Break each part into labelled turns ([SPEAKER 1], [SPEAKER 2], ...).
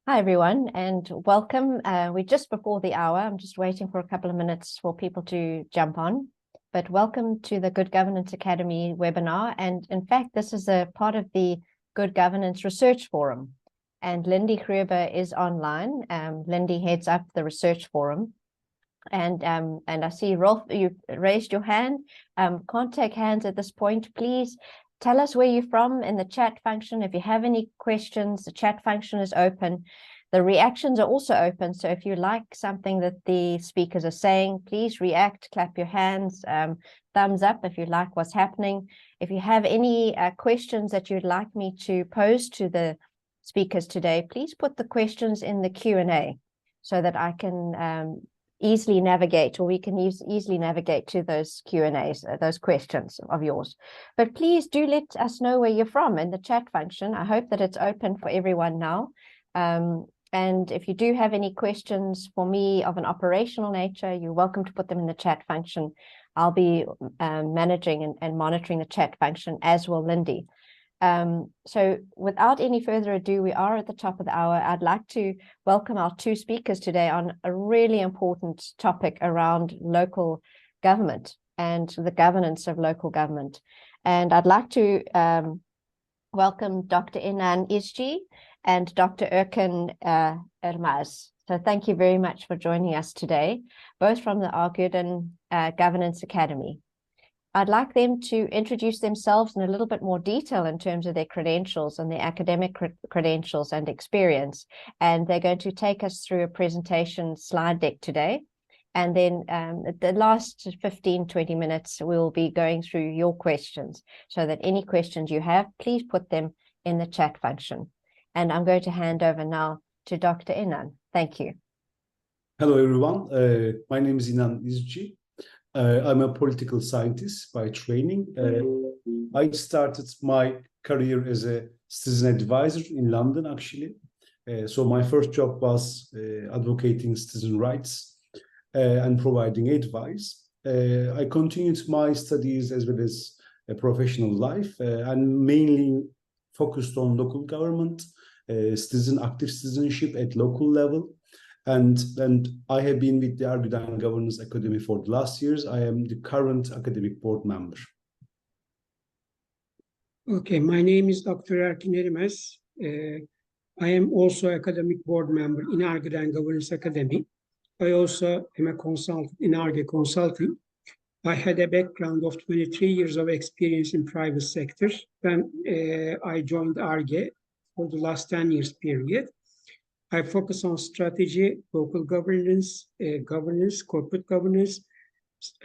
[SPEAKER 1] Hi, everyone, and welcome. We're just before the hour. I'm just waiting for a couple of minutes for people to jump on. But welcome to the Good Governance Academy webinar. And in fact, this is a part of the Good Governance Research Forum. And Lindy Gruber is online. Lindy heads up the research forum. And I see, Rolf, you raised your hand. Can't take hands at this point. Please tell us where you're from in the chat function. If you have any questions, the chat function is open. The reactions are also open. So if you like something that the speakers are saying, please react, clap your hands, thumbs up if you like what's happening. If you have any questions that you'd like me to pose to the speakers today, please put the questions in the Q&A so that I can easily navigate, or we can easily navigate to those Q&As, those questions of yours. But please do let us know where you're from in the chat function. I hope that it's open for everyone now. And if you do have any questions for me of an operational nature, you're welcome to put them in the chat function. I'll be managing and monitoring the chat function, as will Lindy. So without any further ado, we are at the top of the hour. I'd like to welcome our two speakers today on a really important topic around local government and the governance of local government. And I'd like to welcome Dr. Inan Izci and Dr. Erkan Ermaz. So thank you very much for joining us today, both from the Arguden Governance Academy. I'd like them to introduce themselves in a little bit more detail in terms of their credentials and their academic credentials and experience. And they're going to take us through a presentation slide deck today. And then the last 15-20 minutes, we'll be going through your questions, so that any questions you have, please put them in the chat function. And I'm going to hand over now to Dr. Inan. Thank you.
[SPEAKER 2] Hello, everyone. My name is Inan Izci. I'm a political scientist by training. I started my career as a citizen advisor in London, actually. So my first job was advocating citizen rights and providing advice. I continued my studies as well as a professional life and mainly focused on local government, active citizenship at local level. And I have been with the Arguden Governance Academy for the last years. I am the current academic board member.
[SPEAKER 3] Okay, my name is Dr. Erkan Ermaz. I am also academic board member in Arguden Governance Academy. I also am a consultant in ARGE Consulting. I had a background of 23 years of experience in private sector. Then I joined ARGE for the last 10 years period. I focus on strategy, local governance, corporate governance,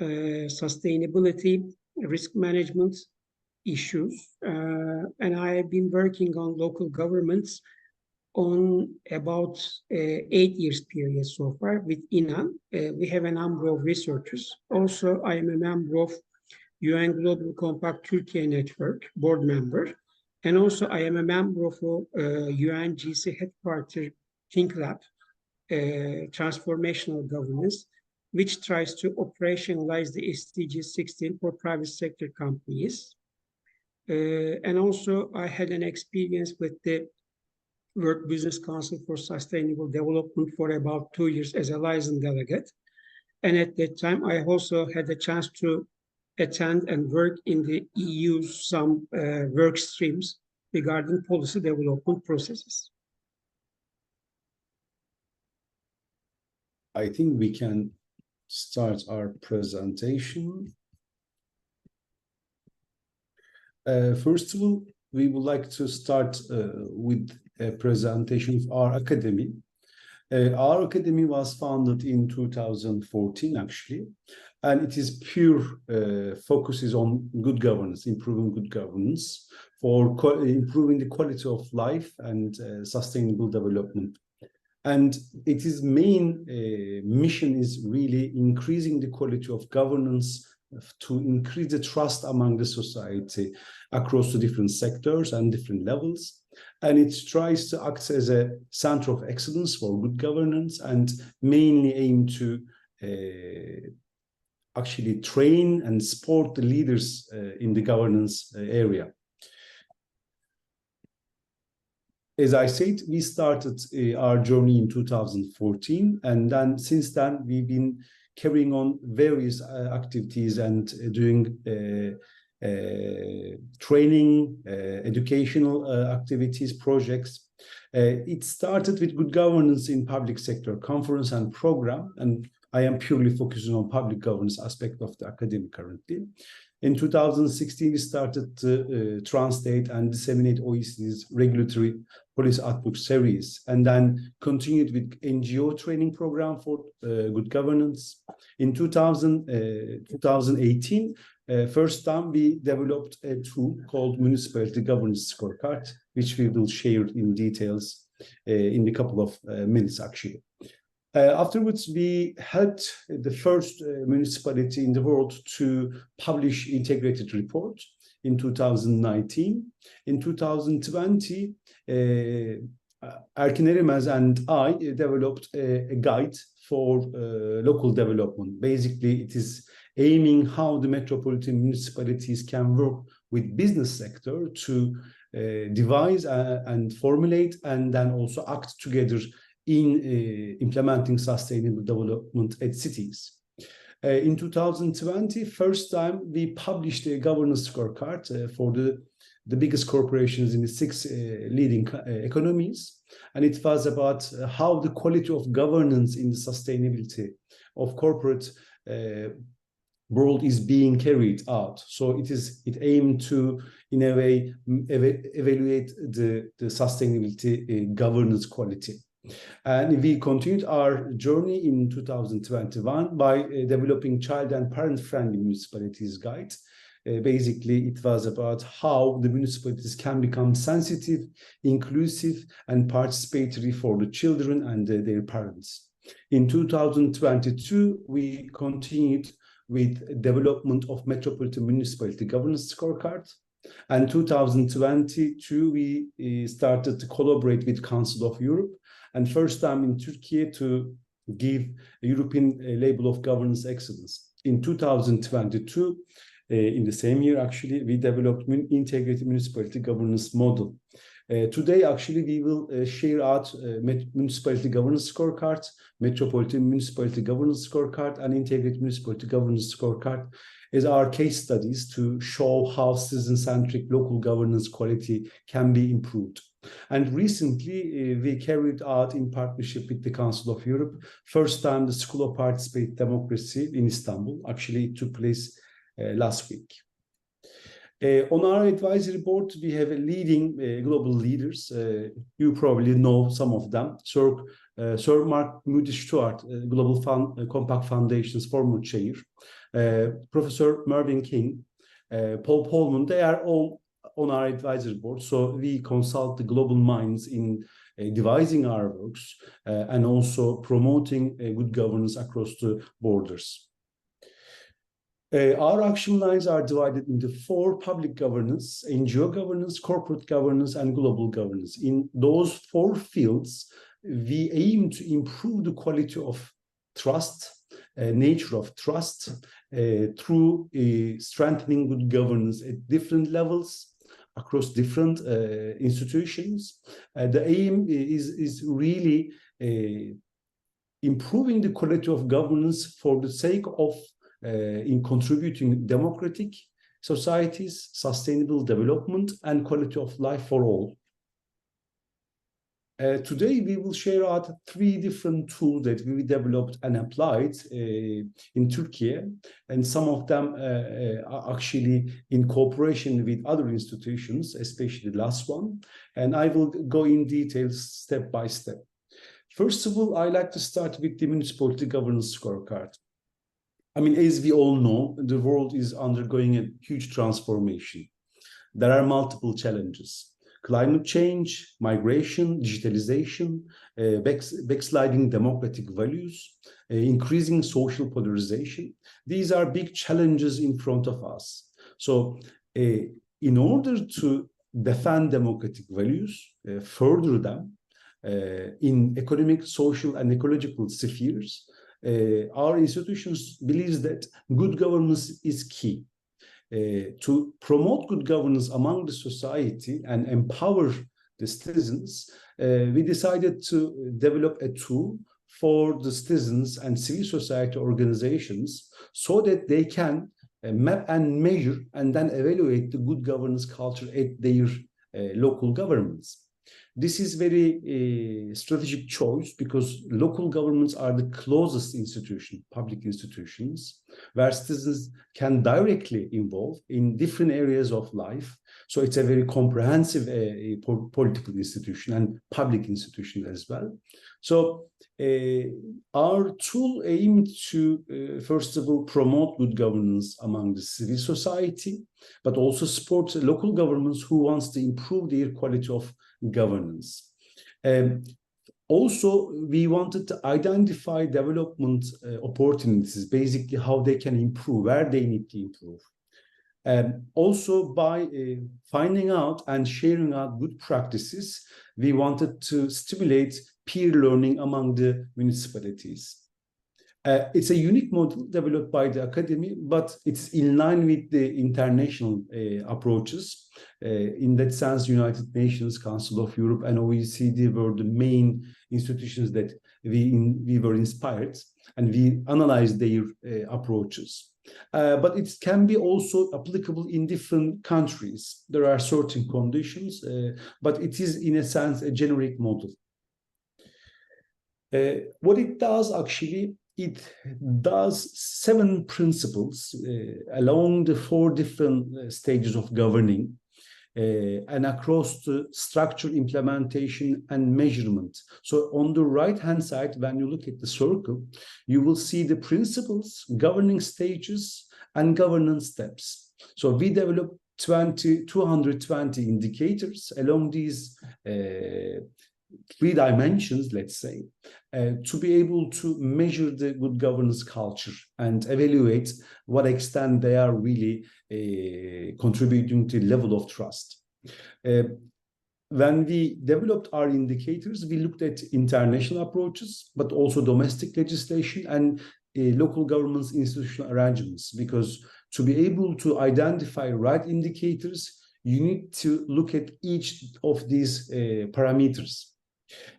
[SPEAKER 3] sustainability, risk management issues. And I have been working on local governments on about 8 years period so far with Inan. We have a number of researchers. Also, I am a member of UN Global Compact Turkey Network, board member. And also I am a member of UNGC headquarters Think Lab, Transformational Governance, which tries to operationalize the SDG 16 for private sector companies. And also I had an experience with the World Business Council for Sustainable Development for about 2 years as a licensed delegate. And at that time, I also had a chance to attend and work in the EU's some work streams regarding policy development processes.
[SPEAKER 2] I think we can start our presentation. First of all, we would like to start with a presentation of our academy. Our academy was founded in 2014, actually, and it is pure focuses on good governance, improving good governance for improving the quality of life and sustainable development. And its main mission is really increasing the quality of governance to increase the trust among the society across the different sectors and different levels. And it tries to act as a center of excellence for good governance and mainly aim to actually train and support the leaders in the governance area. as I said, we started our journey in 2014, and then since then we've been carrying on various activities and doing training, educational activities, projects. It started with good governance in public sector conference and program, and I am purely focusing on public governance aspect of the academy currently. In 2016, we started to translate and disseminate OECD's regulatory policy outlook series, and then continued with NGO training program for good governance. In 2018, first time we developed a tool called Municipality Governance Scorecard, which we will share in details in a couple of minutes, actually. Afterwards, we helped the first municipality in the world to publish integrated report in 2019. In 2020, Erkin Erimez and I developed a guide for local development. Basically, it is aiming how the metropolitan municipalities can work with business sector to devise and formulate and then also act together in implementing sustainable development at cities. In 2020, first time we published a governance scorecard for the biggest corporations in the 6 leading economies. And it was about how the quality of governance in the sustainability of corporate world is being carried out. So it aimed to, in a way, evaluate the sustainability governance quality. And we continued our journey in 2021 by developing child and parent-friendly municipalities guide. Basically, it was about how the municipalities can become sensitive, inclusive, and participatory for the children and their parents. In 2022, we continued with development of Metropolitan Municipality Governance Scorecard. And 2022, we started to collaborate with Council of Europe, and first time in Turkey to give a European label of governance excellence. In 2022, in the same year, actually, we developed integrated municipality governance model. Today, actually, we will share out municipality governance scorecard, metropolitan municipality governance scorecard, and integrated municipality governance scorecard as our case studies to show how citizen-centric local governance quality can be improved. And recently, we carried out in partnership with the Council of Europe, first time the School of Participatory Democracy in Istanbul. Actually, it took place last week. On our advisory board, we have leading global leaders. You probably know some of them. Sir Mark Moody-Stuart, Global Compact Foundation's former chair, Professor Mervyn King, Paul Polman, they are all on our advisory board. So we consult the global minds in devising our works and also promoting good governance across the borders. Our action lines are divided into 4: public governance, NGO governance, corporate governance, and global governance. In those 4 fields, we aim to improve the quality of trust, nature of trust, through strengthening good governance at different levels across different institutions. The aim is really improving the quality of governance for the sake of in contributing democratic societies, sustainable development, and quality of life for all. Today, we will share out 3 different tools that we developed and applied in Turkey, and some of them are actually in cooperation with other institutions, especially the last one. And I will go in details step by step. First of all, I like to start with the Municipality Governance Scorecard. I mean, as we all know, the world is undergoing a huge transformation. There are multiple challenges: climate change, migration, digitalization, backsliding democratic values, increasing social polarization. These are big challenges in front of us. So in order to defend democratic values, further them in economic, social, and ecological spheres, our institutions believe that good governance is key. To promote good governance among the society and empower the citizens, we decided to develop a tool for the citizens and civil society organizations so that they can map and measure and then evaluate the good governance culture at their local governments. This is very strategic choice because local governments are the closest institution, public institutions, where citizens can directly involve in different areas of life. So it's a very comprehensive political institution and public institution as well. So our tool aimed to, first of all, promote good governance among the civil society, but also support local governments who wants to improve their quality of governance. Also, we wanted to identify development opportunities, basically how they can improve, where they need to improve. Also, by finding out and sharing out good practices, we wanted to stimulate peer learning among the municipalities. It's a unique model developed by the academy, but it's in line with the international approaches. In that sense, United Nations, Council of Europe, and OECD were the main institutions that we were inspired, and we analyzed their approaches. But it can be also applicable in different countries. There are certain conditions, but it is, in a sense, a generic model. What it does actually, it does 7 principles along the 4 different stages of governing and across the structure, implementation, and measurement. So on the right-hand side, when you look at the circle, you will see the principles, governing stages, and governance steps. So we developed 220 indicators along these 3 dimensions, let's say, to be able to measure the good governance culture and evaluate what extent they are really contributing to the level of trust. When we developed our indicators, we looked at international approaches, but also domestic legislation and local governments' institutional arrangements, because to be able to identify right indicators, you need to look at each of these parameters.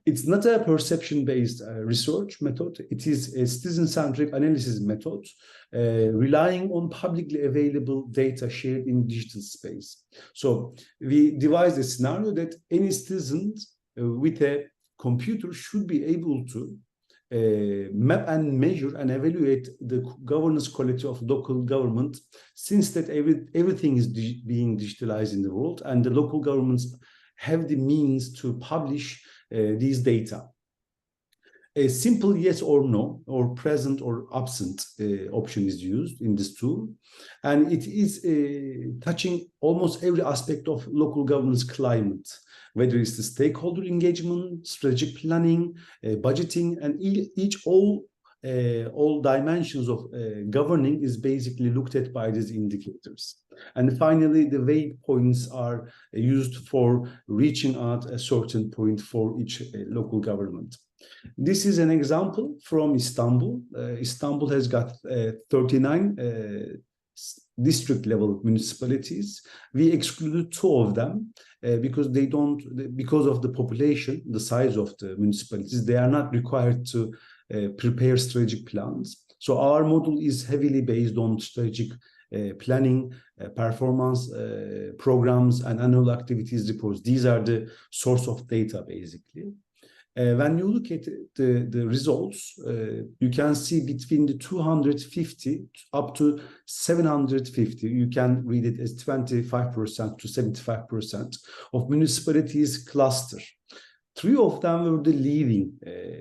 [SPEAKER 2] It's not a perception-based research method. It is a citizen-centric analysis method, relying on publicly available data shared in digital space. So we devised a scenario that any citizen with a computer should be able to map and measure and evaluate the governance quality of local government, since that everything is being digitalized in the world, and the local governments have the means to publish these data. A simple yes or no, or present or absent option is used in this tool, and it is touching almost every aspect of local governance climate, whether it's the stakeholder engagement, strategic planning, budgeting, and all dimensions of governing is basically looked at by these indicators. And finally, the waypoints are used for reaching out a certain point for each local government. This is an example from Istanbul. Istanbul has got 39 district level municipalities. We excluded 2 of them because because of the population, the size of the municipalities, they are not required to prepare strategic plans. So our model is heavily based on strategic planning, performance programs, and annual activities reports. These are the source of data, basically. When you look at the results, you can see between the 250 up to 750, you can read it as 25% to 75% of municipalities cluster. 3 of them were the leading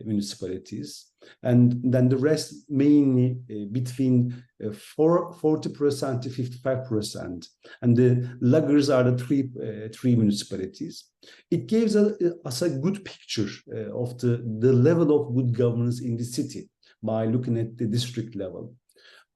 [SPEAKER 2] municipalities, and then the rest mainly between 40% to 55%. And the laggards are the 3 municipalities. It gives us a good picture of the level of good governance in the city by looking at the district level.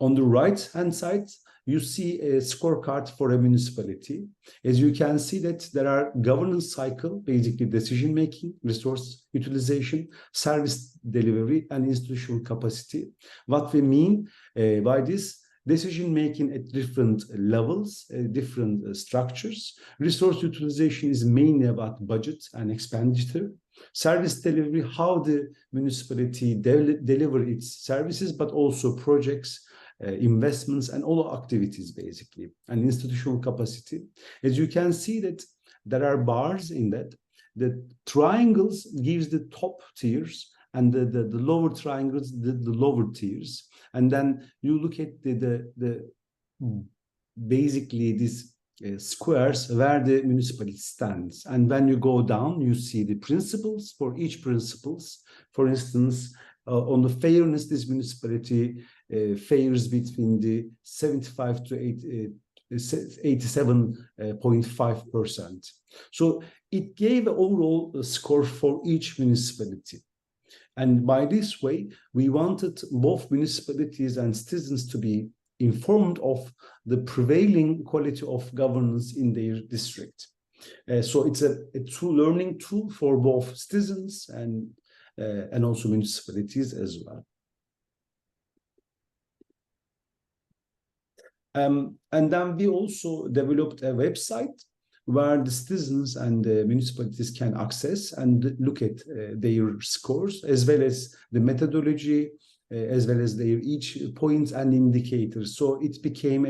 [SPEAKER 2] On the right-hand side, you see a scorecard for a municipality. As you can see that there are governance cycle, basically decision-making, resource utilization, service delivery, and institutional capacity. What we mean by this, decision-making at different levels, different structures. Resource utilization is mainly about budget and expenditure. Service delivery, how the municipality deliver its services, but also projects, investments, and all activities, basically, and institutional capacity. As you can see that there are bars in that. The triangles gives the top tiers, and the lower triangles, the lower tiers. And then you look at the basically these squares where the municipality stands. And when you go down, you see the principles for each principles. For instance, on the fairness, this municipality fares between the 75 to 87.5%. So it gave an overall score for each municipality. And by this way, we wanted both municipalities and citizens to be informed of the prevailing quality of governance in their district. So it's a true learning tool for both citizens and also municipalities as well. And then we also developed a website where the citizens and the municipalities can access and look at their scores, as well as the methodology, as well as their each points and indicators. So it became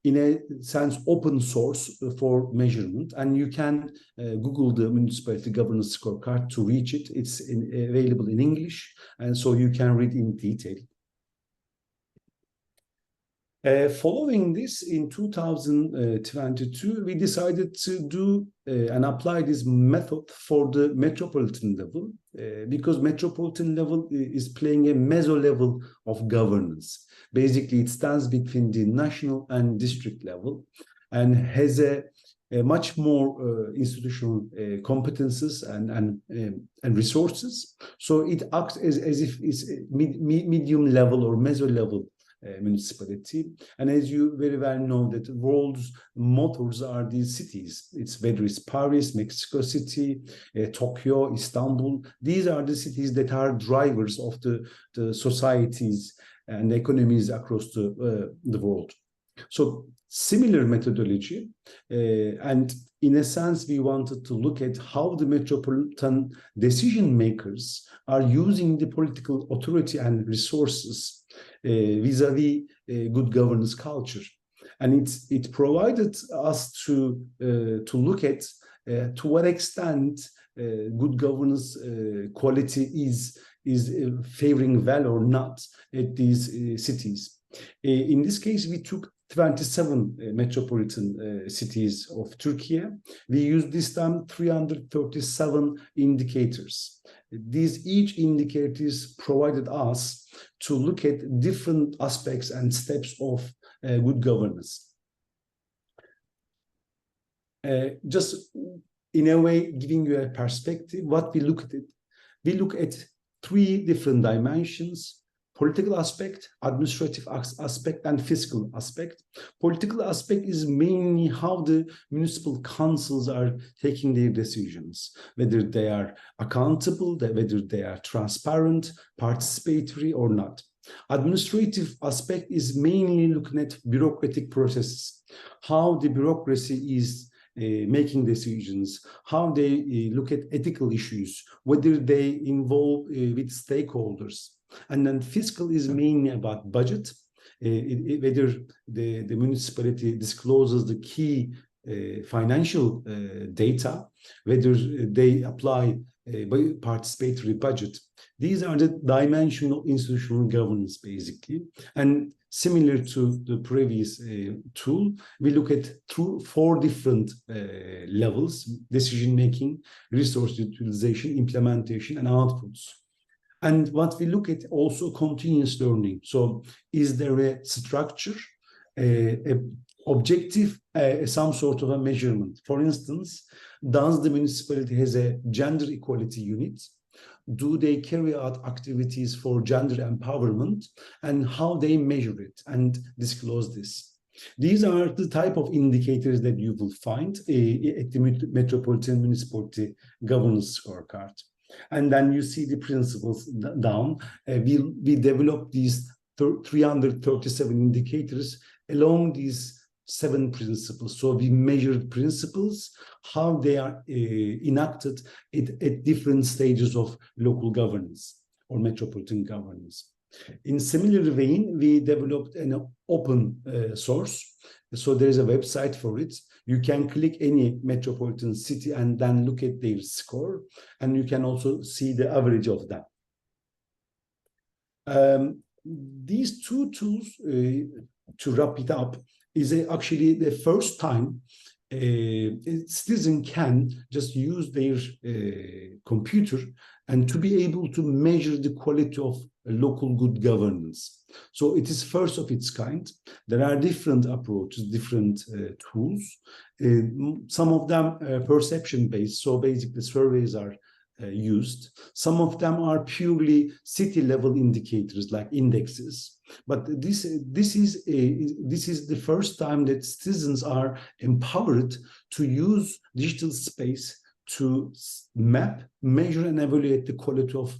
[SPEAKER 2] in a sense, open source for measurement. And you can Google the municipality governance scorecard to reach it. It's available in English, and so you can read in detail. Following this, in 2022, we decided to do and apply this method for the metropolitan level, because metropolitan level is playing a meso level of governance. Basically, it stands between the national and district level and has a much more institutional competences and resources. So it acts as if it's a medium level or meso level municipality. And as you very well know, that world's motors are these cities. It's whether it's Paris, Mexico City, Tokyo, Istanbul. These are the cities that are drivers of the societies and economies across the world. So similar methodology, and in a sense, we wanted to look at how the metropolitan decision makers are using the political authority and resources vis-a-vis good governance culture. And it provided us to look at to what extent good governance quality is favoring well or not at these cities. In this case, we took 27 metropolitan cities of Turkey. We used this time 337 indicators. Each indicators provided us to look at different aspects and steps of good governance. Just in a way, giving you a perspective, what we look at it, we look at three different dimensions: political aspect, administrative aspect, and fiscal aspect. Political aspect is mainly how the municipal councils are taking their decisions, whether they are accountable, whether they are transparent, participatory or not. Administrative aspect is mainly looking at bureaucratic processes, how the bureaucracy is making decisions, how they look at ethical issues, whether they involve with stakeholders. And then fiscal is mainly about budget, whether the municipality discloses the key financial data, whether they apply participatory budget. These are the dimensional institutional governance, basically. And similar to the previous tool, we look at through four different levels: decision-making, resource utilization, implementation, and outputs. And what we look at also continuous learning. So is there a structure, a objective, some sort of a measurement? For instance, does the municipality has a gender equality unit? Do they carry out activities for gender empowerment, and how they measure it and disclose this? These are the type of indicators that you will find at the Metropolitan Municipality Governance Scorecard. And then you see the principles down. We developed these 337 indicators along these 7 principles. So we measured principles, how they are enacted at different stages of local governance or metropolitan governance. In similar vein, we developed an open source. So there is a website for it. You can click any metropolitan city and then look at their score. And you can also see the average of them. These 2 tools, to wrap it up, is actually the first time a citizen can just use their computer and to be able to measure the quality of local good governance. So it is first of its kind. There are different approaches, different tools. Some of them perception-based, so basically surveys are used. Some of them are purely city-level indicators like indexes. But this is the first time that citizens are empowered to use digital space to map, measure, and evaluate the quality of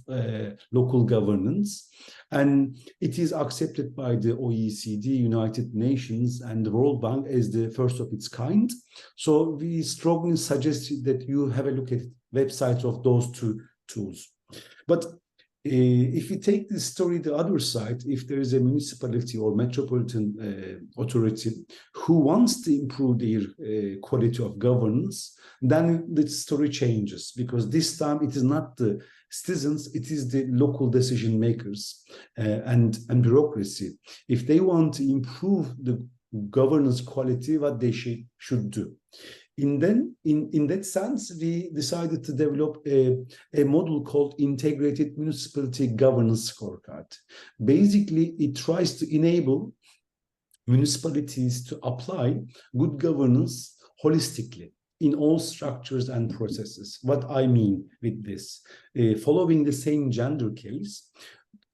[SPEAKER 2] local governance. And it is accepted by the OECD, United Nations, and the World Bank as the first of its kind. So we strongly suggest that you have a look at websites of those 2 tools. But if you take this story the other side, if there is a municipality or metropolitan authority who wants to improve their quality of governance, then the story changes, because this time it is not the citizens, it is the local decision makers and bureaucracy. If they want to improve the governance quality, what they should do. In that sense, we decided to develop a model called Integrated Municipality Governance Scorecard. Basically, it tries to enable municipalities to apply good governance holistically in all structures and processes. What I mean with this, following the same gender case,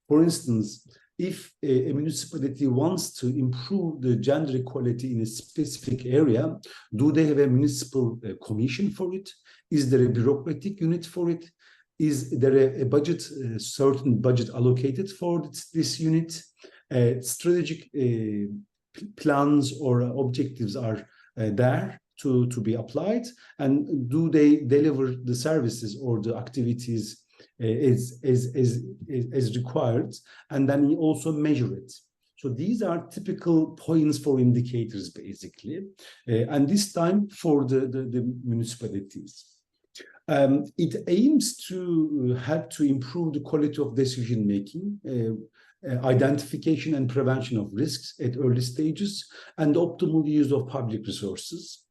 [SPEAKER 2] for instance, if a municipality wants to improve the gender equality in a specific area, do they have a municipal commission for it? Is there a bureaucratic unit for it? Is there a budget, certain budget allocated for this unit? Strategic plans or objectives are there to be applied, and do they deliver the services or the activities as required, and then you also measure it. So these are typical points for indicators, basically, and this time for the municipalities. It aims to help to improve the quality of decision making, identification and prevention of risks at early stages, and optimal use of public resources.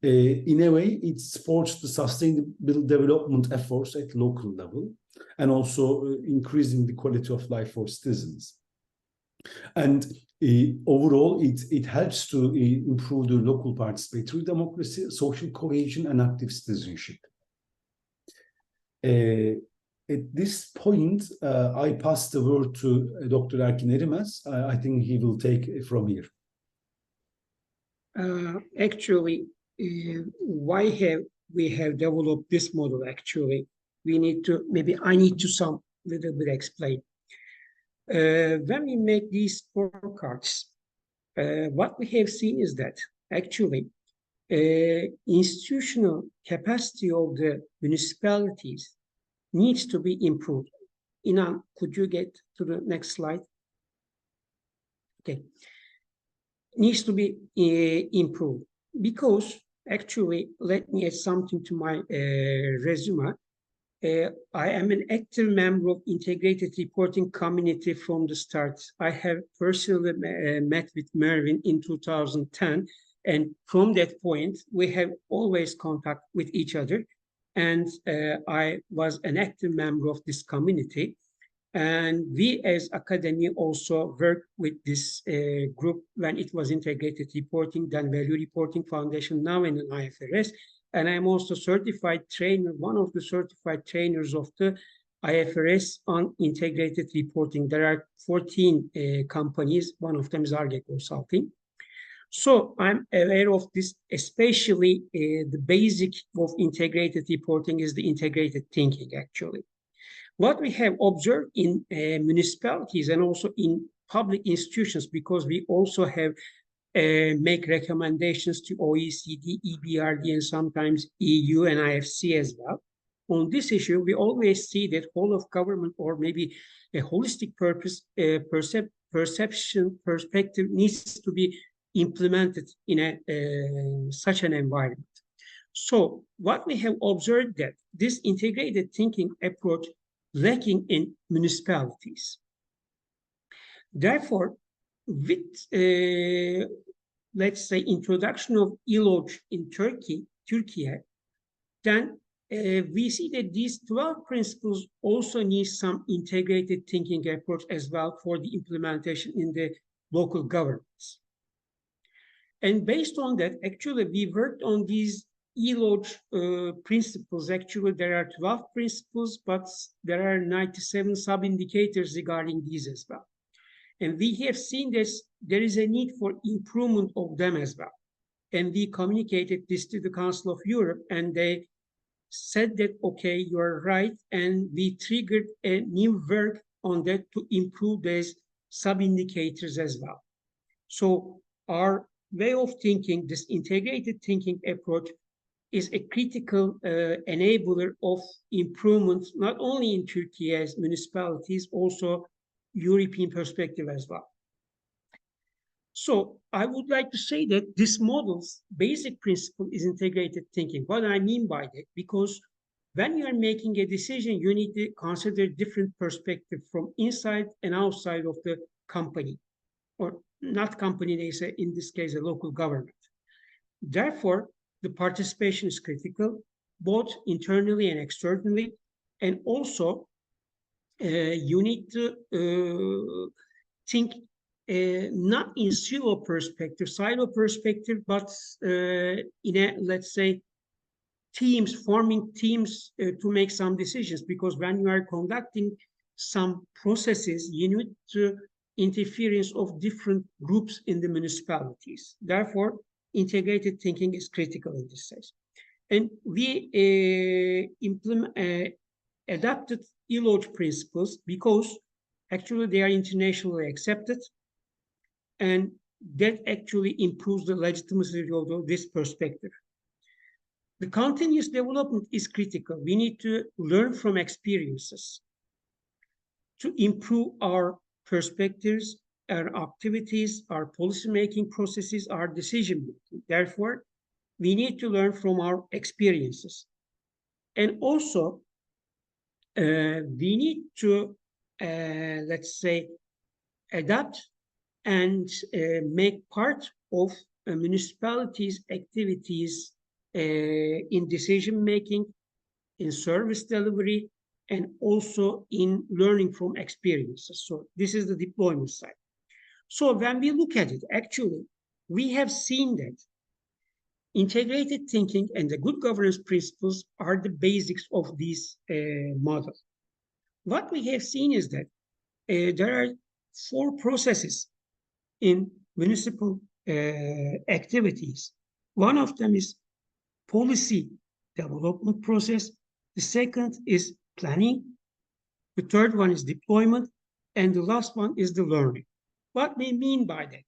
[SPEAKER 2] In a way, it supports the sustainable development efforts at local level, and also increasing the quality of life for citizens. And overall, it helps to improve the local participatory democracy, social cohesion, and active citizenship. At this point, I pass the word to Dr. Erkin Erimez. I think he will take it from here.
[SPEAKER 3] Actually, why have we developed this model? Actually, we need to, maybe I need to some little bit explain. When we make these scorecards, what we have seen is that actually institutional capacity of the municipalities needs to be improved. Inan, could you get to the next slide? Okay. Needs to be improved, because actually, let me add something to my resume. I am an active member of integrated reporting community from the start. I have personally met with Mervin in 2010, and from that point, we have always contact with each other. And I was an active member of this community. And we as Academy also worked with this group when it was integrated reporting, then value reporting foundation, now in an IFRS. And I'm also certified trainer, one of the certified trainers of the IFRS on integrated reporting. There are 14 companies, one of them is Arge Consulting. So I'm aware of this, especially the basic of integrated reporting is the integrated thinking, actually. What we have observed in municipalities and also in public institutions, because we also have make recommendations to OECD, EBRD, and sometimes EU and IFC as well. On this issue, we always see that whole of government, or maybe a holistic perspective needs to be implemented in such an environment. So what we have observed that this integrated thinking approach lacking in municipalities. Therefore, with let's say introduction of ILOC in Turkey, then we see that these 12 principles also need some integrated thinking approach as well for the implementation in the local governments. And based on that, actually, we worked on these ILOC principles. Actually, there are 12 principles, but there are 97 sub-indicators regarding these as well. And we have seen this, there is a need for improvement of them as well. And we communicated this to the Council of Europe, and they said that, okay, you're right. And we triggered a new work on that to improve these sub-indicators as well. So our way of thinking, this integrated thinking approach, is a critical enabler of improvement, not only in Turkey as municipalities, also European perspective as well. So I would like to say that this model's basic principle is integrated thinking. What I mean by that, because when you are making a decision, you need to consider different perspectives from inside and outside of the company, or not company, they say, in this case, a local government. Therefore, the participation is critical, both internally and externally, and also you need to think not in silo perspective, but in a, let's say, forming teams to make some decisions. Because when you are conducting some processes, you need to interference of different groups in the municipalities. Therefore, integrated thinking is critical in this case. And we adapted ILOC principles because actually they are internationally accepted, and that actually improves the legitimacy of this perspective. The continuous development is critical. We need to learn from experiences to improve our perspectives, our activities, our policy-making processes, our decision-making. Therefore, we need to learn from our experiences. And also, we need to, let's say, adapt and make part of a municipality's activities in decision-making, in service delivery, and also in learning from experiences. So this is the deployment side. So when we look at it, actually, we have seen that integrated thinking and the good governance principles are the basics of this model. What we have seen is that there are 4 processes in municipal activities. One of them is policy development process. The second is planning. The third one is deployment. And the last one is the learning. What we mean by that?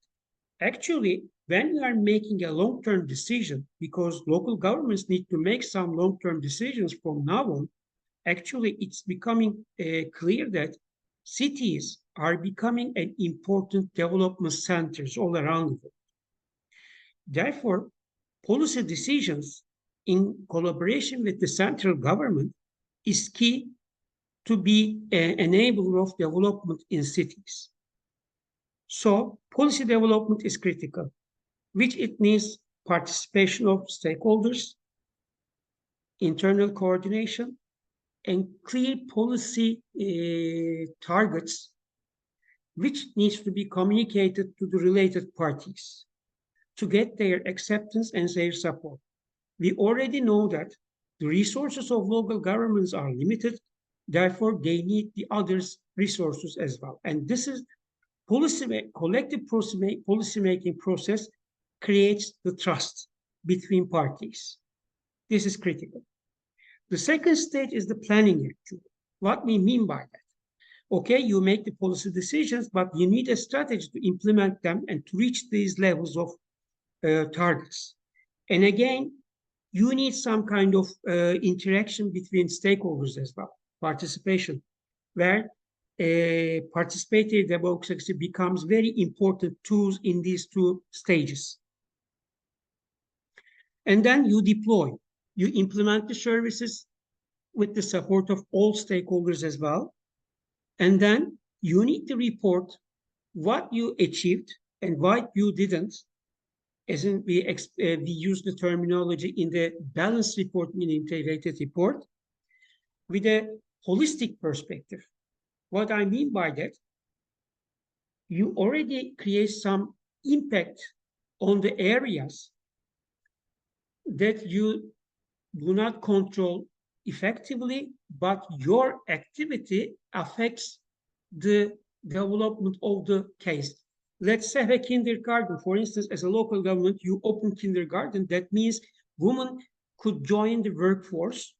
[SPEAKER 3] Actually, when you are making a long-term decision, because local governments need to make some long-term decisions from now on, actually it's becoming clear that cities are becoming an important development centers all around the world. Therefore, policy decisions in collaboration with the central government is key to be an enabler of development in cities. So policy development is critical, which it needs participation of stakeholders, internal coordination, and clear policy targets, which needs to be communicated to the related parties to get their acceptance and their support. We already know that the resources of local governments are limited, therefore they need the others' resources as well. And this is collective policy-making process creates the trust between parties. This is critical. The second stage is the planning actually. What we mean by that? Okay, you make the policy decisions, but you need a strategy to implement them and to reach these levels of targets. And again, you need some kind of interaction between stakeholders as well, participation, where participatory democracy becomes very important tools in these two stages. And then you deploy, you implement the services with the support of all stakeholders as well. And then you need to report what you achieved and what you didn't. As in we use the terminology in the balanced report, meaning integrated report, with a holistic perspective. What I mean by that, you already create some impact on the areas that you do not control effectively, but your activity affects the development of the case. Let's have a kindergarten, for instance, as a local government, you open kindergarten. That means women could join the workforce,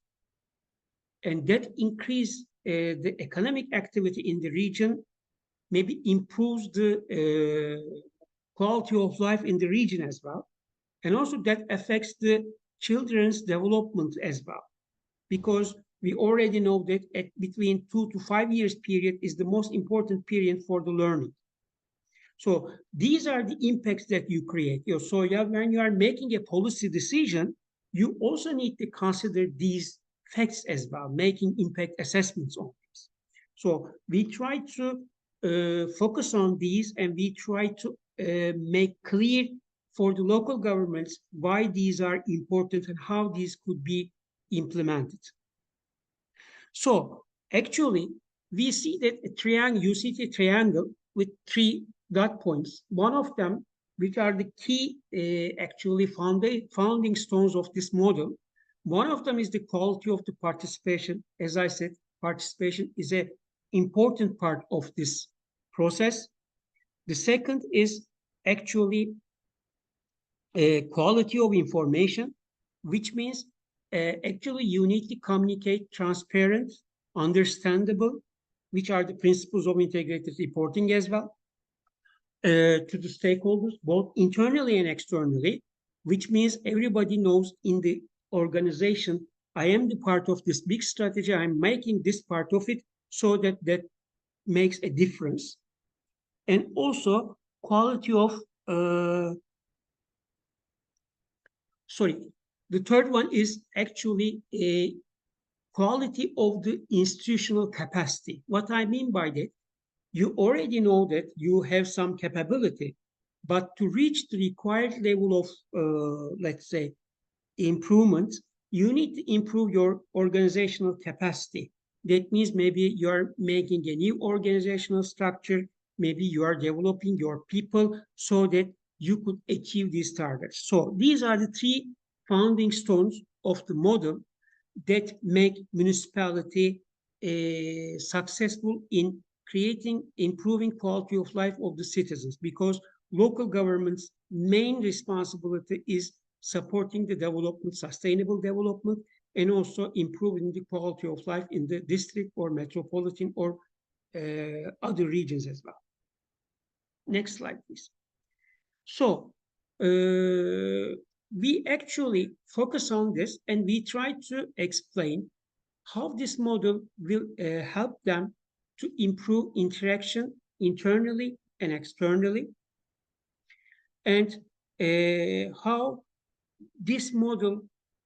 [SPEAKER 3] and that increase the economic activity in the region, maybe improves the quality of life in the region as well. And also that affects the children's development as well, because we already know that at between 2 to 5 years period is the most important period for the learning. So these are the impacts that you create. So when you are making a policy decision, you also need to consider these facts as well, making impact assessments on this. So we try to focus on these, and we try to make clear for the local governments why these are important and how these could be implemented. So actually, we see that a triangle, you see a triangle with 3 dot points. One of them, which are the key actually founding stones of this model. One of them is the quality of the participation. As I said, participation is an important part of this process. The second is actually quality of information, which means actually you need to communicate transparent, understandable, which are the principles of integrated reporting as well, to the stakeholders, both internally and externally, which means everybody knows in the organization, I am the part of this big strategy, I'm making this part of it, so that makes a difference. And also quality of, the third one is actually a quality of the institutional capacity. What I mean by that, you already know that you have some capability, but to reach the required level of, let's say, improvement, you need to improve your organizational capacity. That means maybe you're making a new organizational structure, maybe you are developing your people so that you could achieve these targets. So these are the 3 founding stones of the model that make municipality successful in improving quality of life of the citizens, because local government's main responsibility is supporting the development, sustainable development, and also improving the quality of life in the district or metropolitan or other regions as well. Next slide, please. So we actually focus on this, and we try to explain how this model will help them to improve interaction internally and externally, and how this model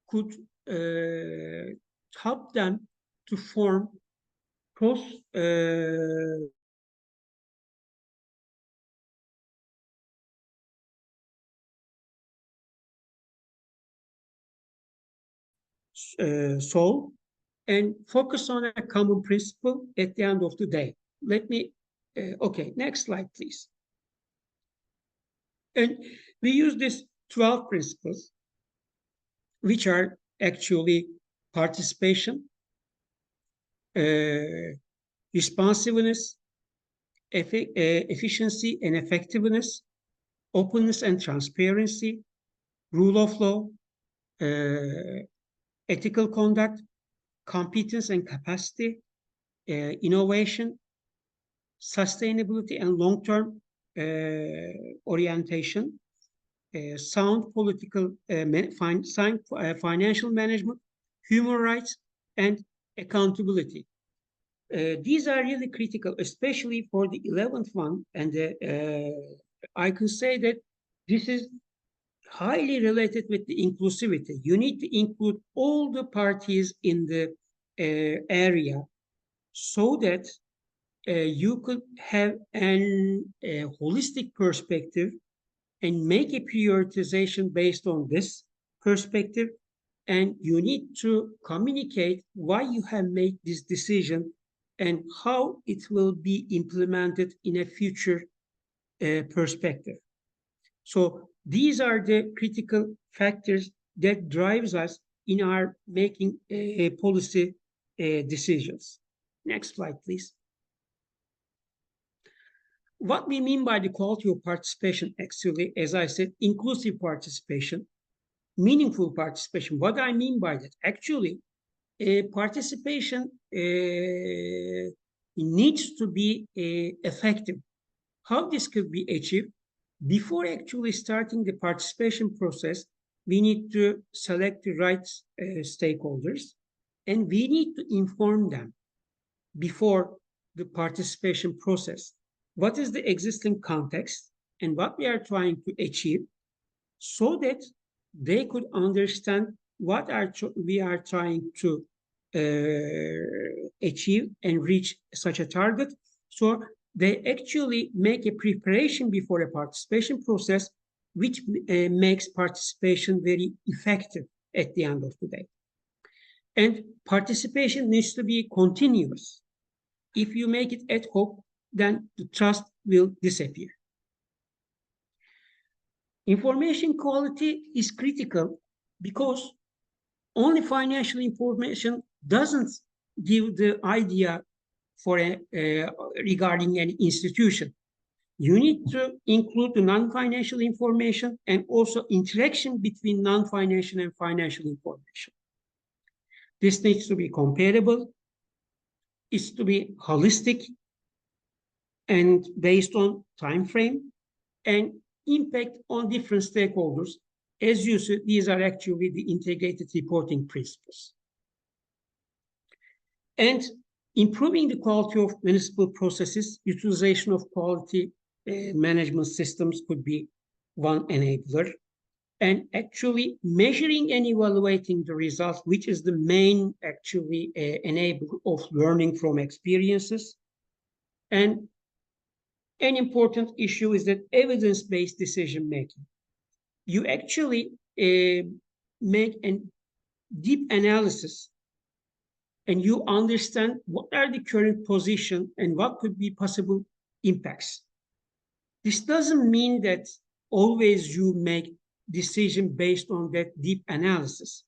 [SPEAKER 3] could help them to form cross solve and focus on a common principle at the end of the day. Let me, okay, next slide, please. And we use these 12 principles, which are actually participation, responsiveness, efficiency and effectiveness, openness and transparency, rule of law, ethical conduct, competence and capacity, innovation, sustainability and long-term orientation, sound political financial management, human rights, and accountability. These are really critical, especially for the 11th one. And I can say that this is highly related with the inclusivity. You need to include all the parties in the area so that you could have a holistic perspective and make a prioritization based on this perspective. And you need to communicate why you have made this decision and how it will be implemented in a future perspective. So these are the critical factors that drives us in our making policy decisions. Next slide, please. What we mean by the quality of participation, actually, as I said, inclusive participation, meaningful participation. What I mean by that, actually, participation needs to be effective. How this could be achieved? Before actually starting the participation process, we need to select the right stakeholders, and we need to inform them before the participation process. What is the existing context and what we are trying to achieve, so that they could understand what we are trying to achieve and reach such a target. So they actually make a preparation before a participation process, which makes participation very effective at the end of the day. And participation needs to be continuous. If you make it ad hoc, then the trust will disappear. Information quality is critical because only financial information doesn't give the idea for regarding an institution. You need to include the non-financial information and also interaction between non-financial and financial information. This needs to be comparable, it's to be holistic and based on time frame and impact on different stakeholders. As you said, these are actually the integrated reporting principles. And improving the quality of municipal processes, utilization of quality management systems could be one enabler. And actually measuring and evaluating the results, which is the main actually enabler of learning from experiences. And an important issue is that evidence-based decision-making. You actually make a deep analysis and you understand what are the current position and what could be possible impacts. This doesn't mean that always you make decision based on that deep analysis,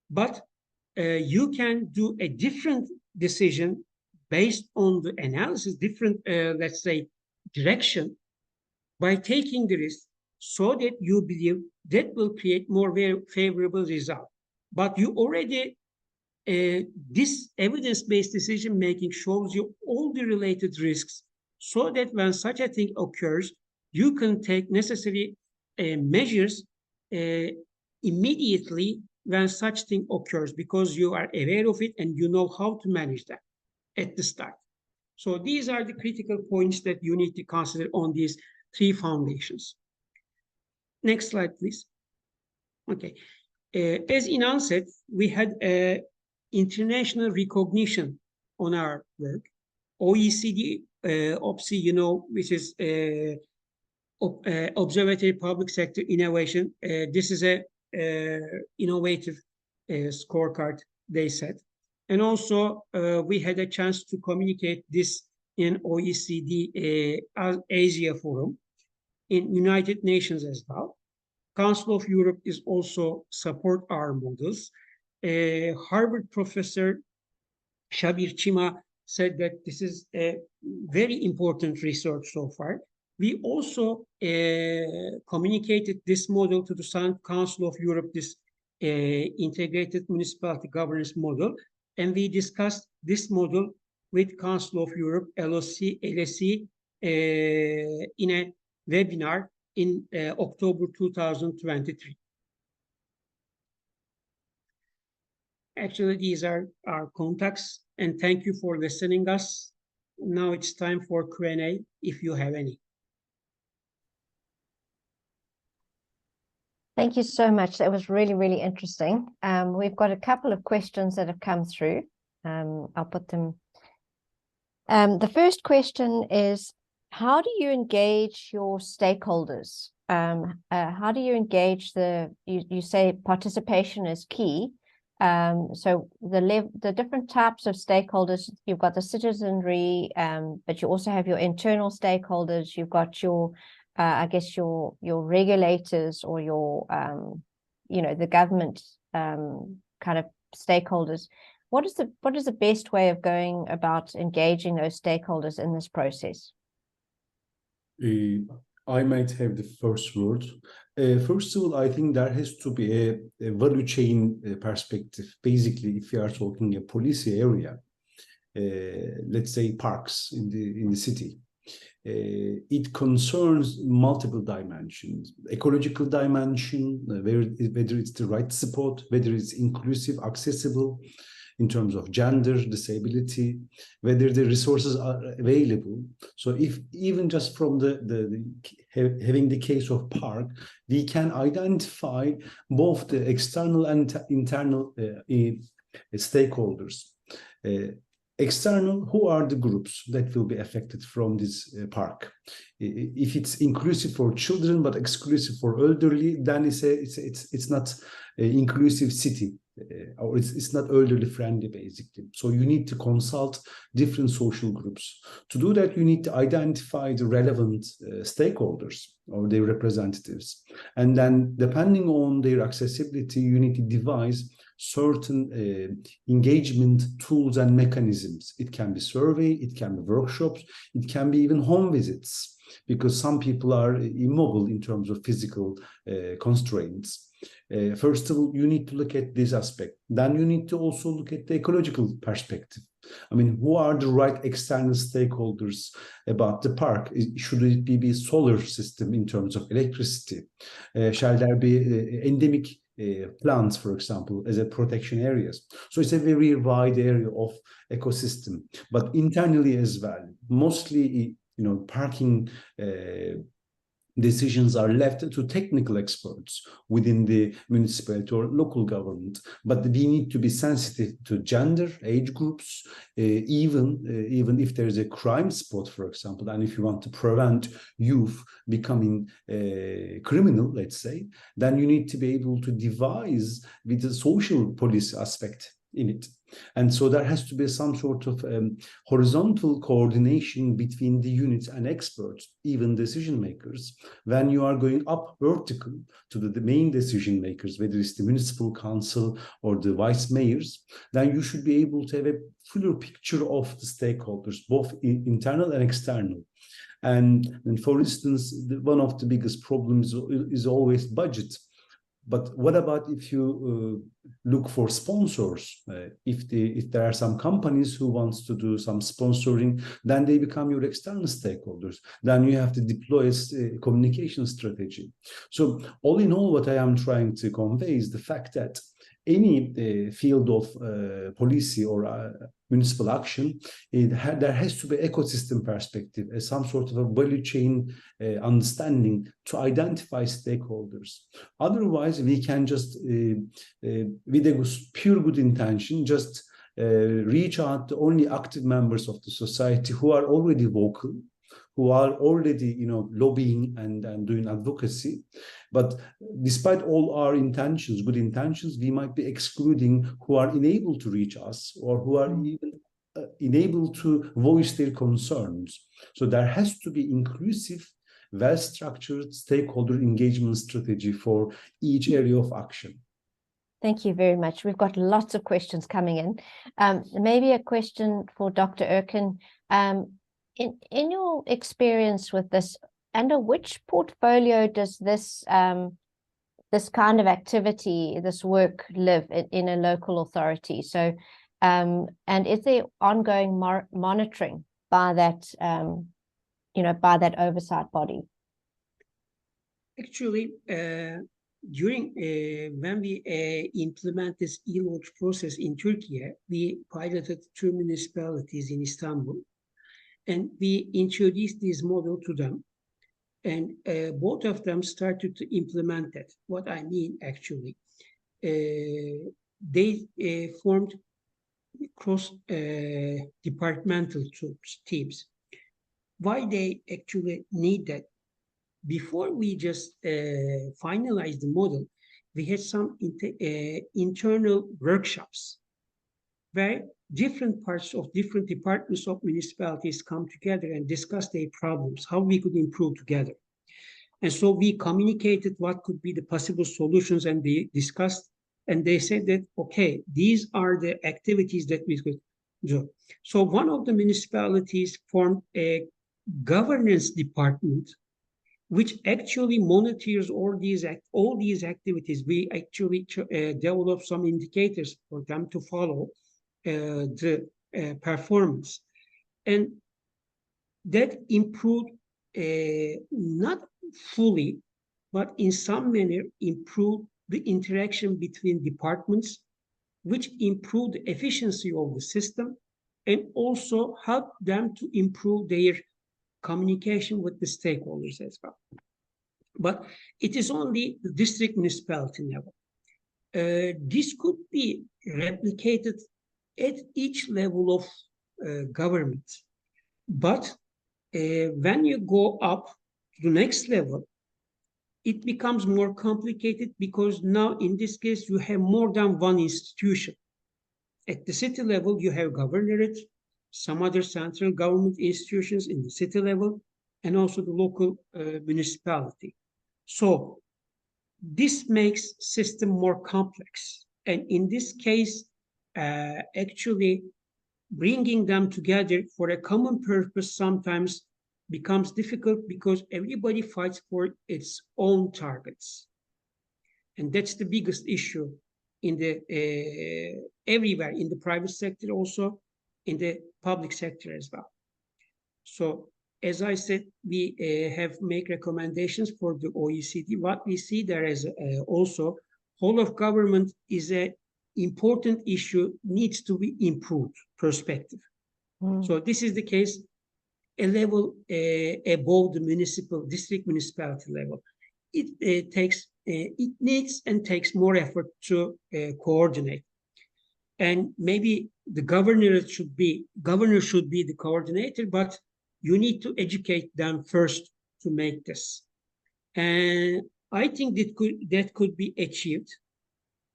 [SPEAKER 3] but you can do a different decision based on the analysis, different, let's say, direction by taking the risk so that you believe that will create more favorable result. But you already, this evidence-based decision-making shows you all the related risks so that when such a thing occurs, you can take necessary measures immediately when such thing occurs because you are aware of it and you know how to manage that at the start. So these are the critical points that you need to consider on these three foundations. Next slide, please. Okay. As Inan said, we had international recognition on our work. OECD, OPSI, you know, which is Observatory Public Sector Innovation. This is a innovative scorecard, they said. And also, we had a chance to communicate this in OECD Asia Forum, in United Nations as well. Council of Europe is also support our models. Harvard professor Shabir Chima said that this is a very important research so far. We also communicated this model to the Council of Europe, this integrated municipality governance model, and we discussed this model with Council of Europe, LSE, in a webinar in October 2023. Actually, these are our contacts, and thank you for listening us. Now it's time for Q&A, if you have any.
[SPEAKER 1] Thank you so much. That was really, really interesting. We've got a couple of questions that have come through. I'll put them. The first question is, how do you engage your stakeholders? How do you engage you say participation is key. So the different types of stakeholders, you've got the citizenry, but you also have your internal stakeholders, you've got your, I guess your regulators or your, the government kind of stakeholders. What is the best way of going about engaging those stakeholders in this process?
[SPEAKER 2] I might have the first word. First of all, I think there has to be a value chain perspective. Basically, if you are talking a policy area, let's say parks in the city, it concerns multiple dimensions: ecological dimension, whether it's the right spot, whether it's inclusive, accessible, in terms of gender, disability, whether the resources are available. So if even just from having the case of park, we can identify both the external and internal stakeholders. External, who are the groups that will be affected from this park? If it's inclusive for children but exclusive for elderly, then it's not an inclusive city, or it's not elderly friendly, basically. So you need to consult different social groups. To do that, you need to identify the relevant stakeholders or their representatives, and then depending on their accessibility, you need to devise certain engagement tools and mechanisms. It can be survey, it can be workshops, it can be even home visits, because some people are immobile in terms of physical constraints. First of all, you need to look at this aspect. Then you need to also look at the ecological perspective. I mean, who are the right external stakeholders about the park? Should it be a solar system in terms of electricity? Shall there be endemic plants, for example, as a protection areas? So it's a very wide area of ecosystem, but internally as well. Mostly, parking decisions are left to technical experts within the municipality or local government, but we need to be sensitive to gender, age groups, even if there is a crime spot, for example, and if you want to prevent youth becoming criminal, let's say, then you need to be able to devise with the social policy aspect in it. And so there has to be some sort of horizontal coordination between the units and experts, even decision makers. When you are going up vertical to the main decision makers, whether it's the municipal council or the vice mayors, then you should be able to have a fuller picture of the stakeholders, both internal and external. And for instance, one of the biggest problems is always budget. But what about if you look for sponsors? If there are some companies who wants to do some sponsoring, then they become your external stakeholders. Then you have to deploy a communication strategy. So all in all, what I am trying to convey is the fact that any field of policy or municipal action, there has to be ecosystem perspective, some sort of a value chain understanding to identify stakeholders. Otherwise, we can just, with a pure good intention, just reach out to only active members of the society who are already vocal, who are already, lobbying and doing advocacy. But despite all our intentions, good intentions, we might be excluding who are unable to reach us or who are even unable to voice their concerns. So there has to be inclusive, well-structured stakeholder engagement strategy for each area of action.
[SPEAKER 1] Thank you very much. We've got lots of questions coming in. Maybe a question for Dr. Erkin. In your experience with this, under which portfolio does this kind of activity, this work live in a local authority? So And is there ongoing monitoring by that, by that oversight body?
[SPEAKER 3] Actually, during when we implement this e-lodge process in Turkey, we piloted 2 municipalities in Istanbul, and we introduced this model to them. And both of them started to implement it. What I mean, actually, they formed cross-departmental teams. Why they actually need that? Before we just finalize the model, we had some internal workshops where different parts of different departments of municipalities come together and discuss their problems, how we could improve together. And so we communicated what could be the possible solutions, and we discussed, and they said that, okay, these are the activities that we could do. So one of the municipalities formed a governance department, which actually monitors all these activities. We actually developed some indicators for them to follow the performance, and that improved, not fully, but in some manner improved the interaction between departments, which improved the efficiency of the system and also helped them to improve their communication with the stakeholders as well. But it is only the district municipality level. This could be replicated at each level of government. But when you go up to the next level, it becomes more complicated, because now in this case, you have more than one institution. At the city level, you have governorate, some other central government institutions in the city level, and also the local municipality. So this makes system more complex. And in this case, actually bringing them together for a common purpose sometimes becomes difficult, because everybody fights for its own targets. And that's the biggest issue in the everywhere, in the private sector, also in the public sector as well. So as I said, we have made recommendations for the OECD. What we see there is also whole of government is an important issue, needs to be improved perspective. So this is the case a level above the district municipality level. It needs and takes more effort to coordinate. And maybe the governor should be the coordinator, but you need to educate them first to make this. And I think that could be achieved,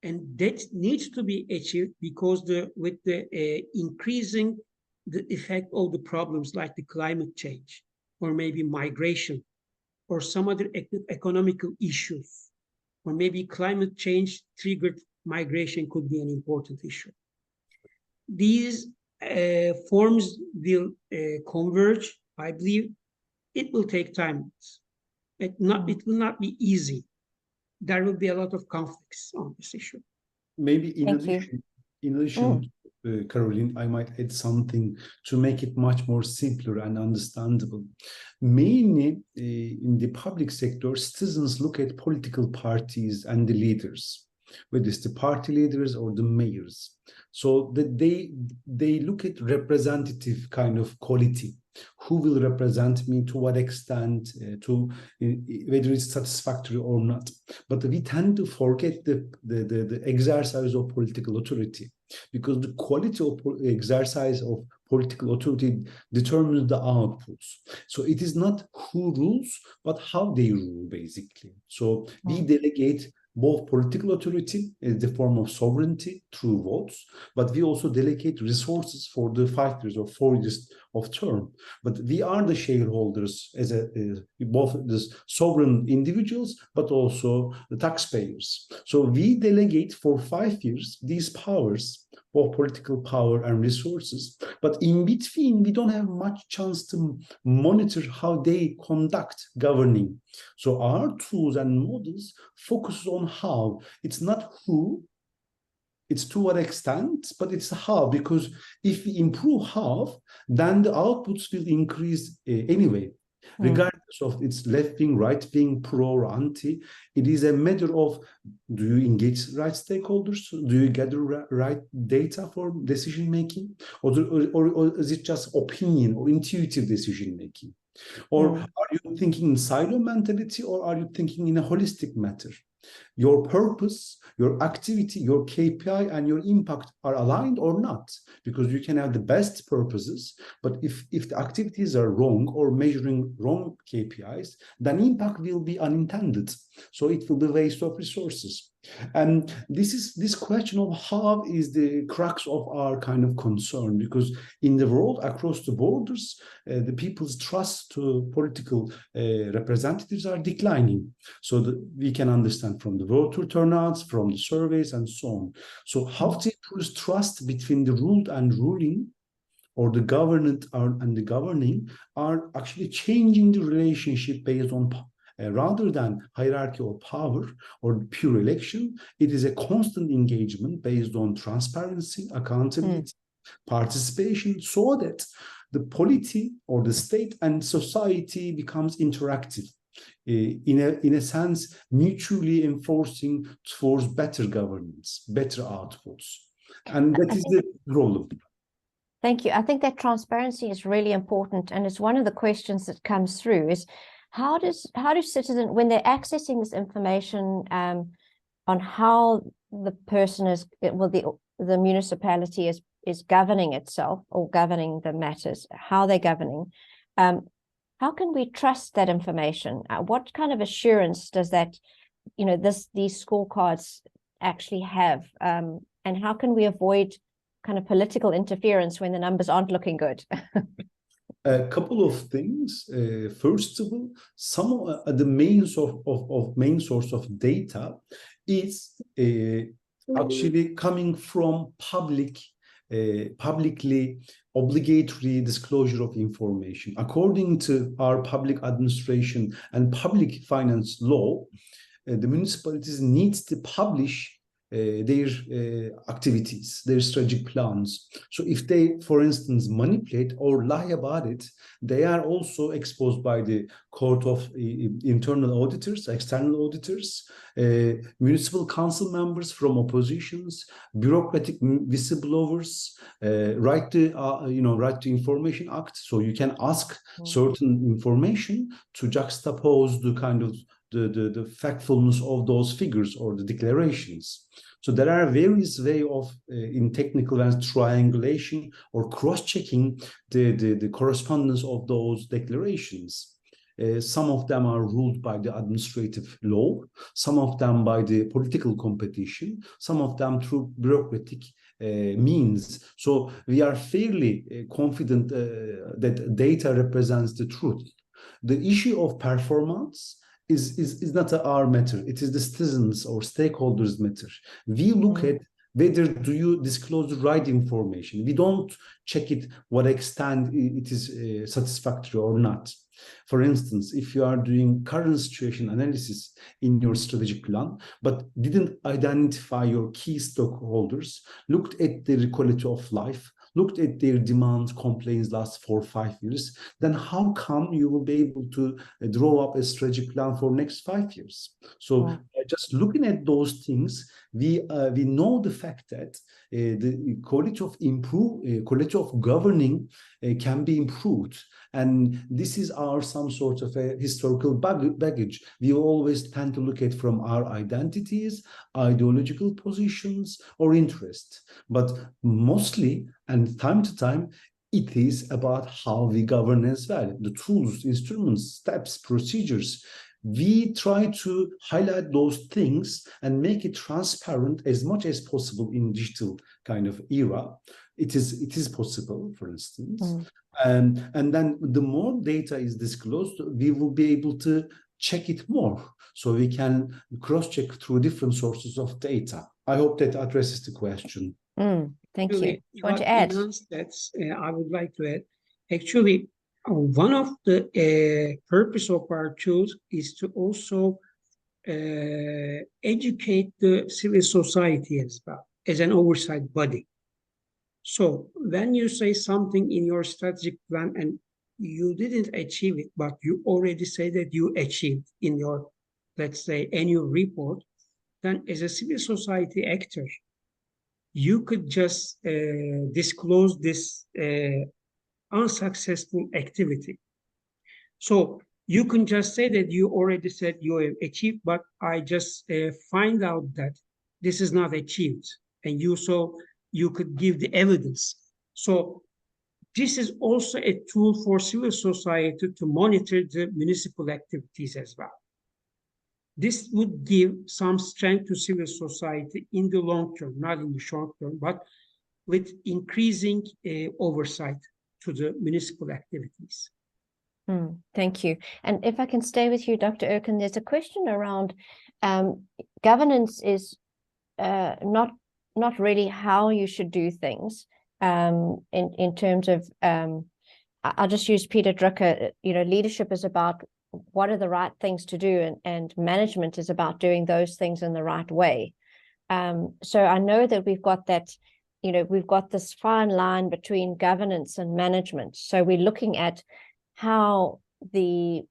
[SPEAKER 3] and that needs to be achieved, because with the increasing the effect of the problems like the climate change, or maybe migration, or some other economical issues, or maybe climate change triggered migration could be an important issue. These forms will converge. I believe it will take time. It will not be easy. There will be a lot of conflicts on this issue.
[SPEAKER 2] Maybe in addition, Caroline, I might add something to make it much more simpler and understandable. Mainly in the public sector, citizens look at political parties and the leaders, whether it's the party leaders or the mayors. So that they look at representative kind of quality. Who will represent me, to what extent, whether it's satisfactory or not. But we tend to forget the exercise of political authority, because the quality of exercise of political authority determines the outputs. So it is not who rules, but how they rule, basically. So we delegate both political authority in the form of sovereignty through votes, but we also delegate resources for the 5 years or 4 years of term. But we are the shareholders as both the sovereign individuals, but also the taxpayers. So we delegate for 5 years these powers, both political power and resources. But in between, we don't have much chance to monitor how they conduct governing. So our tools and models focus on how. It's not who, It's to what extent, but it's how, because if we improve how, then the outputs will increase anyway. Regardless of its left wing, right wing, pro or anti, it is a matter of, do you engage right stakeholders? Do you gather right data for decision making? Or is it just opinion or intuitive decision making? Or are you thinking in silo mentality, or are you thinking in a holistic matter? Your purpose, your activity, your KPI, and your impact are aligned or not? Because you can have the best purposes, but if the activities are wrong or measuring wrong KPIs, then impact will be unintended. So it will be waste of resources. And this question of how is the crux of our kind of concern, because in the world across the borders, the people's trust to political representatives are declining. So that we can understand from the voter turnouts, from the surveys, and so on. So how to increase trust between the ruled and ruling, or the governed and the governing, are actually changing the relationship based on rather than hierarchy or power or pure election. It is a constant engagement based on transparency, accountability, participation, so that the polity or the state and society becomes interactive, in a sense, mutually enforcing towards better governance, better outputs. And that is the role.
[SPEAKER 1] Thank you. I think that transparency is really important. And it's one of the questions that comes through is, how do citizens, when they're accessing this information on how the person is, well, the municipality is governing itself or governing the matters, how they're governing, how can we trust that information? What kind of assurance does that, these scorecards actually have? And how can we avoid kind of political interference when the numbers aren't looking good?
[SPEAKER 2] A couple of things. First of all, some of the main source of data is actually coming from publicly obligatory disclosure of information. According to our public administration and public finance law, the municipalities need to publish their activities, their strategic plans. So if they, for instance, manipulate or lie about it, they are also exposed by the court of internal auditors, external auditors, municipal council members from oppositions, bureaucratic whistleblowers, right to information act. So you can ask certain information to juxtapose the kind of the factfulness of those figures or the declarations. So there are various ways of, in technical terms, triangulation or cross-checking the correspondence of those declarations. Some of them are ruled by the administrative law, some of them by the political competition, some of them through bureaucratic means. So we are fairly confident that data represents the truth. The issue of performance is not our matter. It is the citizens or stakeholders' matter. We look at whether do you disclose the right information. We don't check it what extent it is satisfactory or not. For instance, if you are doing current situation analysis in your strategic plan, but didn't identify your key stakeholders, looked at their quality of life, looked at their demands, complaints last 4 or 5 years, then how come you will be able to draw up a strategic plan for next 5 years? So just looking at those things, we know the fact that the quality of governing can be improved. And this is some sort of a historical baggage. We always tend to look at from our identities, ideological positions, or interests. But mostly, and time to time, it is about how we govern as well. The tools, instruments, steps, procedures. We try to highlight those things and make it transparent as much as possible in digital kind of era. It is possible, for instance. And then the more data is disclosed, we will be able to check it more. So we can cross-check through different sources of data. I hope that addresses the question.
[SPEAKER 1] Thank you. You want to add?
[SPEAKER 3] I would like to add. Actually, one of the purpose of our tools is to also educate the civil society as well. as an oversight body. So when you say something in your strategic plan and you didn't achieve it, but you already say that you achieved in your, let's say, annual report, then as a civil society actor, you could just disclose this unsuccessful activity. So you can just say that you already said you have achieved, but I just find out that this is not achieved, and you could give the evidence. So this is also a tool for civil society to monitor the municipal activities as well. This would give some strength to civil society in the long term, not in the short term, but with increasing oversight to the municipal activities.
[SPEAKER 1] Thank you. And if I can stay with you, Dr. Erkin, there's a question around governance is not really how you should do things in terms of, I'll just use Peter Drucker, leadership is about what are the right things to do, and management is about doing those things in the right way. So I know that we've got that, we've got this fine line between governance and management. So we're looking at how the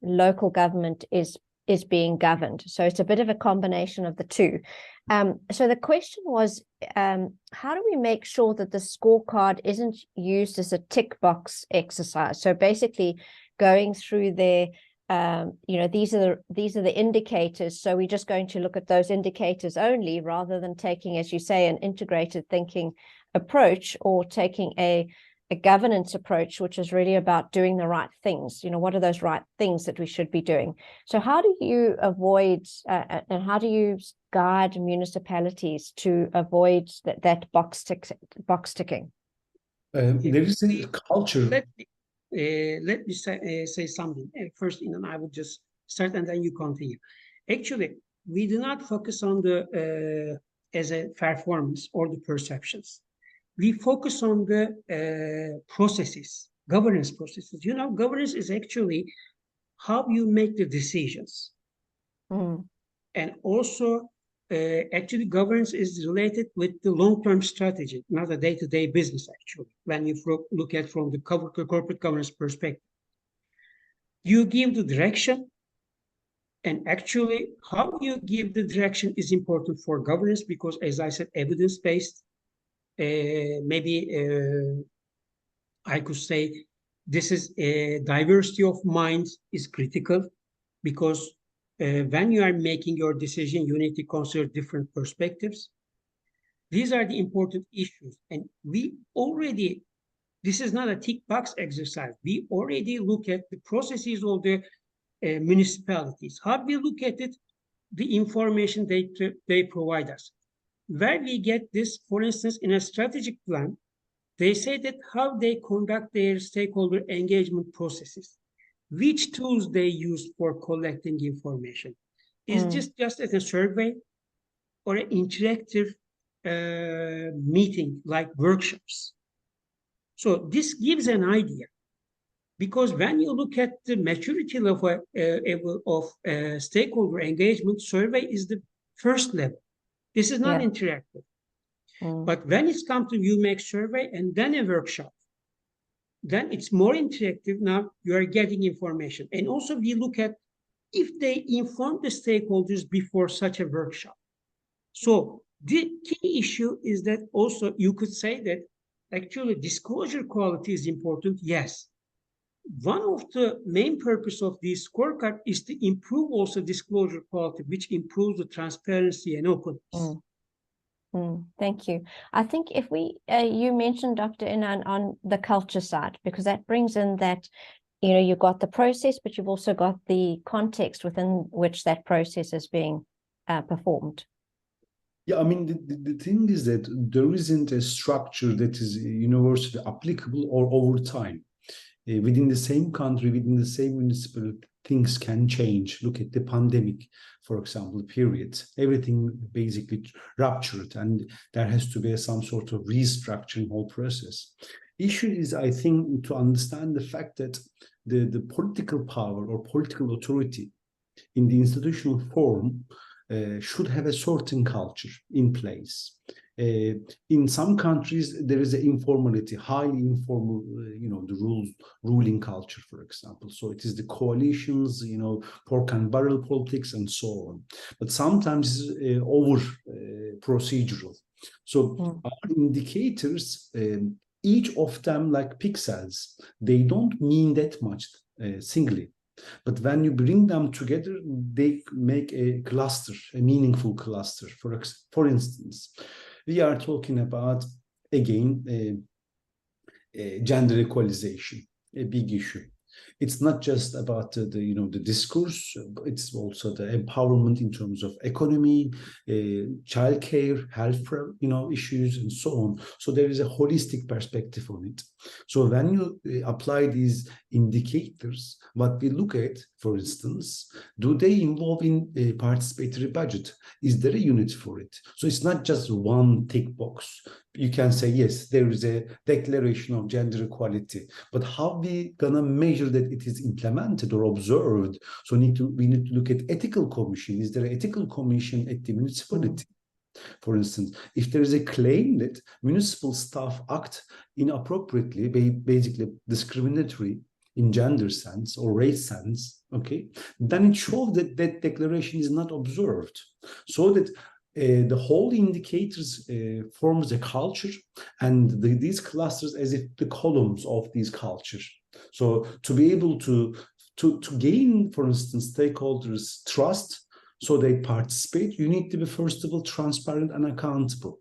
[SPEAKER 1] local government is being governed. So it's a bit of a combination of the two. So the question was, how do we make sure that the scorecard isn't used as a tick box exercise? So basically going through there, these are the indicators. So we're just going to look at those indicators only, rather than taking, as you say, an integrated thinking approach, or taking a governance approach, which is really about doing the right things. What are those right things that we should be doing? So how do you avoid and how do you guide municipalities to avoid that box ticking?
[SPEAKER 2] There is a culture.
[SPEAKER 3] Let me say something first, and I would just start and then you continue. Actually, we do not focus on the as a performance or the perceptions. We focus on the processes, governance processes. Governance is actually how you make the decisions. And also, actually, governance is related with the long-term strategy, not a day-to-day business, actually, when you look at from the corporate governance perspective. You give the direction, and actually, how you give the direction is important for governance because, as I said, evidence-based. Maybe I could say this is a diversity of mind is critical because when you are making your decision, you need to consider different perspectives. These are the important issues. And this is not a tick box exercise. We already look at the processes of the municipalities. How we look at it, the information they provide us. Where we get this, for instance, in a strategic plan, they say that how they conduct their stakeholder engagement processes, which tools they use for collecting information. Is this just as a survey or an interactive meeting like workshops? So this gives an idea, because when you look at the maturity level of stakeholder engagement, survey is the first level. This is not interactive. But when it's come to you make survey and then a workshop, then it's more interactive. Now you are getting information. And also we look at if they inform the stakeholders before such a workshop. So the key issue is that also you could say that actually disclosure quality is important. Yes. One of the main purpose of this scorecard is to improve also disclosure quality, which improves the transparency and openness.
[SPEAKER 1] Thank you. I think if you mentioned, Dr. Inan, on the culture side, because that brings in that, you've got the process, but you've also got the context within which that process is being performed.
[SPEAKER 2] Yeah, I mean, the thing is that there isn't a structure that is universally applicable or over time. Within the same country, within the same municipality, things can change. Look at the pandemic, for example, period. Everything basically ruptured, and there has to be some sort of restructuring whole process. Issue is, I think, to understand the fact that the political power or political authority in the institutional form should have a certain culture in place. In some countries, there is an informality, highly informal, the ruling culture, for example. So it is the coalitions, pork and barrel politics and so on. But sometimes over procedural. So our indicators, each of them like pixels, they don't mean that much singly. But when you bring them together, they make a cluster, a meaningful cluster. For instance, we are talking about, again, gender equalization, a big issue. It's not just about the discourse, it's also the empowerment in terms of economy, childcare, health, issues, and so on. So there is a holistic perspective on it. So when you apply these indicators, what we look at, for instance, do they involve in a participatory budget? Is there a unit for it? So it's not just one tick box. You can say, yes, there is a declaration of gender equality, but how we gonna measure that it is implemented or observed? So we need to look at ethical commission. Is there an ethical commission at the municipality? For instance, if there is a claim that municipal staff act inappropriately, basically discriminatory in gender sense or race sense, okay, then it shows that that declaration is not observed. So that the whole indicators forms a culture, and these clusters as if the columns of these cultures. So to be able to gain, for instance, stakeholders' trust, so they participate, you need to be, first of all, transparent and accountable.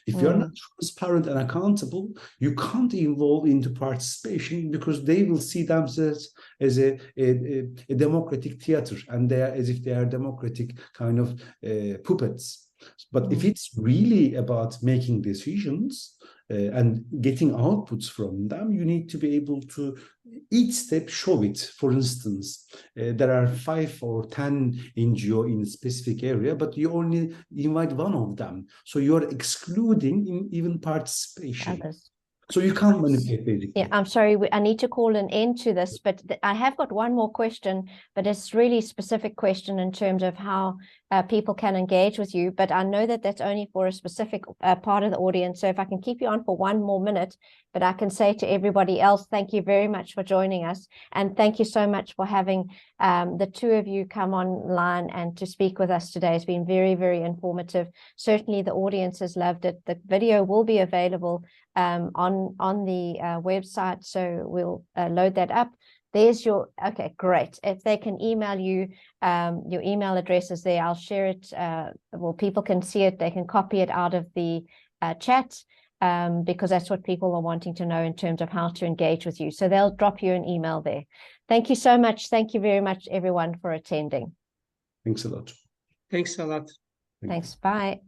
[SPEAKER 2] If you're not transparent and accountable, you can't involve into participation, because they will see themselves as a democratic theater, and they are as if they are democratic kind of puppets. But if it's really about making decisions and getting outputs from them, you need to be able to each step show it. For instance, there are 5 or 10 NGO in a specific area, but you only invite one of them. So you're excluding even participation.
[SPEAKER 1] Others.
[SPEAKER 2] So you can't manipulate, basically.
[SPEAKER 1] Yeah, I'm sorry, I need to call an end to this, but I have got one more question, but it's really specific question in terms of how people can engage with you. But I know that that's only for a specific part of the audience. So if I can keep you on for 1 more minute, but I can say to everybody else, thank you very much for joining us. And thank you so much for having the 2 of you come online and to speak with us today. It's been very, very informative. Certainly the audience has loved it. The video will be available on the website, so we'll load that up. There's your, okay, great. If they can email you, your email address is there. I'll share it. Well, people can see it. They can copy it out of the chat, because that's what people are wanting to know in terms of how to engage with you. So they'll drop you an email there. Thank you so much. Thank you very much, everyone, for attending.
[SPEAKER 2] Thanks a lot.
[SPEAKER 3] Thanks a lot.
[SPEAKER 1] Thanks. Bye.